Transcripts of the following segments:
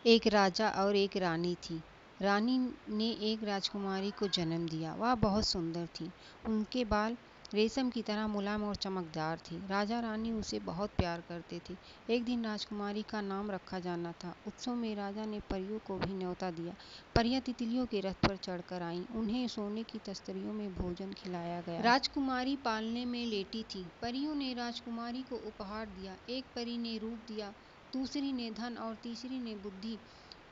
एक राजा और एक रानी थी। रानी ने एक राजकुमारी को जन्म दिया। वह बहुत सुंदर थी। उनके बाल रेशम की तरह मुलायम और चमकदार थे। राजा रानी उसे बहुत प्यार करते थे। एक दिन राजकुमारी का नाम रखा जाना था। उत्सव में राजा ने परियों को भी न्योता दिया। परियां तितलियों के रथ पर चढ़कर आईं। उन्हें सोने की तस्तरियों में भोजन खिलाया गया। राजकुमारी पालने में लेटी थी। परियों ने राजकुमारी को उपहार दिया। एक परी ने रूप दिया, दूसरी ने धन और तीसरी ने बुद्धि।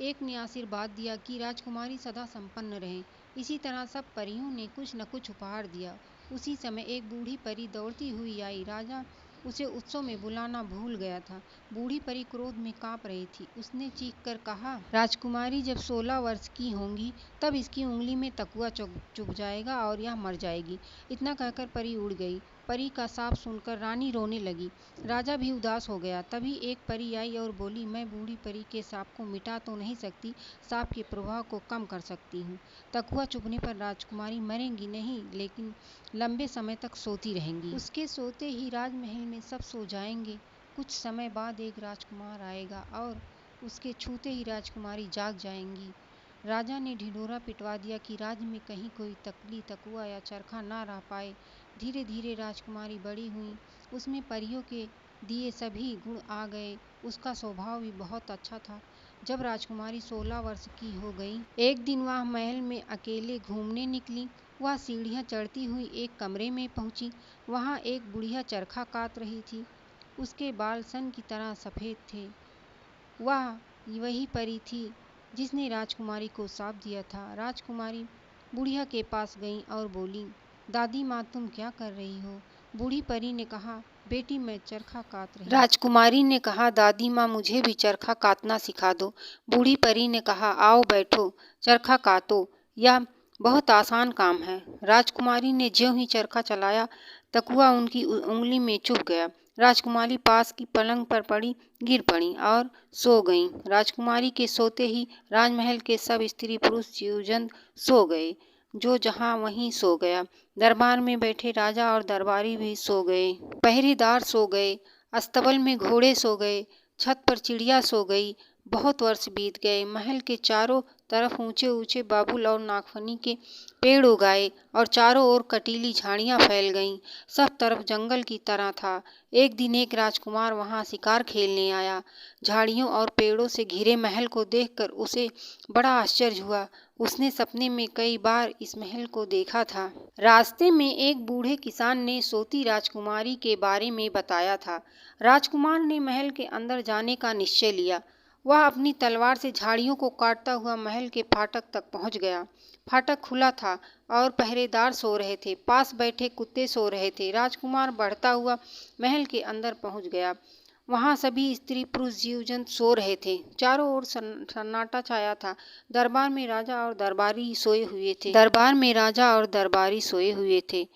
एक ने आशीर्वाद दिया कि राजकुमारी सदा संपन्न रहे। इसी तरह सब परियों ने कुछ न कुछ उपहार दिया। उसी समय एक बूढ़ी परी दौड़ती हुई आई। राजा उसे उत्सव में बुलाना भूल गया था। बूढ़ी परी क्रोध में कांप रही थी। उसने चीख कर कहा, राजकुमारी जब 16 वर्ष की होंगी तब इसकी उंगली में तकुआ चुभ जाएगा और यह मर जाएगी। इतना कहकर परी उड़ गई। परी का शाप सुनकर रानी रोने लगी। राजा भी उदास हो गया। तभी एक परी आई और बोली, मैं बूढ़ी परी के शाप को मिटा तो नहीं सकती, शाप के प्रभाव को कम कर सकती हूँ। तकुआ चुभने पर राजकुमारी मरेंगी नहीं, लेकिन लंबे समय तक सोती रहेंगी। उसके सोते ही राजमहल में सब सो जाएंगे। कुछ समय बाद एक राजकुमार आएगा और उसके छूते ही राजकुमारी जाग जाएंगी। राजा ने ढिंढोरा पिटवा दिया कि राज्य में कहीं कोई तकली, तकुआ या चरखा ना रह पाए। धीरे धीरे राजकुमारी बड़ी हुई। उसमें परियों के दिए सभी गुण आ गए। उसका स्वभाव भी बहुत अच्छा था। जब राजकुमारी 16 वर्ष की हो गई, एक दिन वह महल में अकेले घूमने निकली। वह सीढ़ियां चढ़ती हुई एक कमरे में पहुंची। वहां एक बुढ़िया चरखा काट रही थी। उसके बाल सन की तरह सफेद थे। वह वही परी थी जिसने राजकुमारी को शाप दिया था। राजकुमारी बुढ़िया के पास गई और बोली, दादी माँ, तुम क्या कर रही हो? बूढ़ी परी ने कहा, बेटी मैं चरखा काट रही हूँ। राजकुमारी ने कहा, दादी माँ, मुझे भी चरखा काटना सिखा दो। बूढ़ी परी ने कहा, आओ बैठो, चरखा काटो, यह बहुत आसान काम है। राजकुमारी ने ज्यों ही चरखा चलाया, तकुआ उनकी उंगली में चुभ गया। राजकुमारी पास की पलंग पर पड़ी, गिर पड़ी और सो गईं। राजकुमारी के सोते ही राजमहल के सब स्त्री पुरुष जीव जंतु सो गए। जो जहां वहीं सो गया। दरबार में बैठे राजा और दरबारी भी सो गए। पहरेदार सो गए। अस्तबल में घोड़े सो गए। छत पर चिड़िया सो गई। बहुत वर्ष बीत गए। महल के चारों तरफ ऊंचे ऊंचे बाबुल और नागफनी के पेड़ उगाए और चारों ओर कटीली झाड़ियां फैल गईं। सब तरफ जंगल की तरह था। एक दिन एक राजकुमार वहां शिकार खेलने आया। झाड़ियों और पेड़ों से घिरे महल को देखकर उसे बड़ा आश्चर्य हुआ। उसने सपने में कई बार इस महल को देखा था। रास्ते में एक बूढ़े किसान ने सोती राजकुमारी के बारे में बताया था। राजकुमार ने महल के अंदर जाने का निश्चय लिया। वह अपनी तलवार से झाड़ियों को काटता हुआ महल के फाटक तक पहुंच गया। फाटक खुला था और पहरेदार सो रहे थे। पास बैठे कुत्ते सो रहे थे। राजकुमार बढ़ता हुआ महल के अंदर पहुंच गया। वहां सभी स्त्री पुरुष जीव जंतु सो रहे थे। चारों ओर सन्नाटा छाया था। दरबार में राजा और दरबारी सोए हुए थे।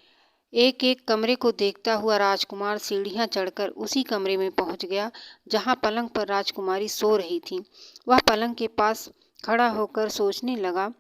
एक एक कमरे को देखता हुआ राजकुमार सीढ़ियां चढ़कर उसी कमरे में पहुंच गया जहां पलंग पर राजकुमारी सो रही थी। वह पलंग के पास खड़ा होकर सोचने लगा,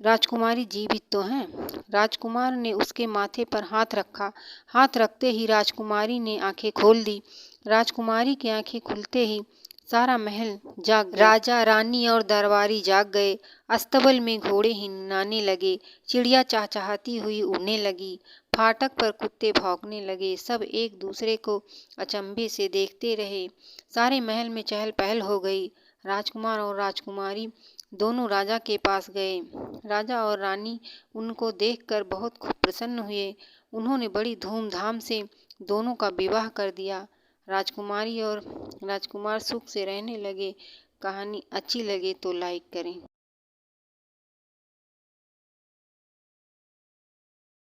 राजकुमारी जीवित तो हैं? राजकुमार ने उसके माथे पर हाथ रखा। हाथ रखते ही राजकुमारी ने आंखें खोल दी। राजकुमारी की आंखें खुलते ही सारा महल जाग गया। राजा, रानी और दरबारी जाग गए। अस्तबल में घोड़े हिनहाने लगे। चिड़िया चहचहाती हुई उड़ने लगी। फाटक पर कुत्ते भौंकने लगे। सब एक दूसरे को अचंभे से देखते रहे। सारे महल में चहल पहल हो गई। राजकुमार और राजकुमारी दोनों राजा के पास गए। राजा और रानी उनको देखकर बहुत प्रसन्न हुए। उन्होंने बड़ी धूमधाम से दोनों का विवाह कर दिया। राजकुमारी और राजकुमार सुख से रहने लगे। कहानी अच्छी लगे तो लाइक करें।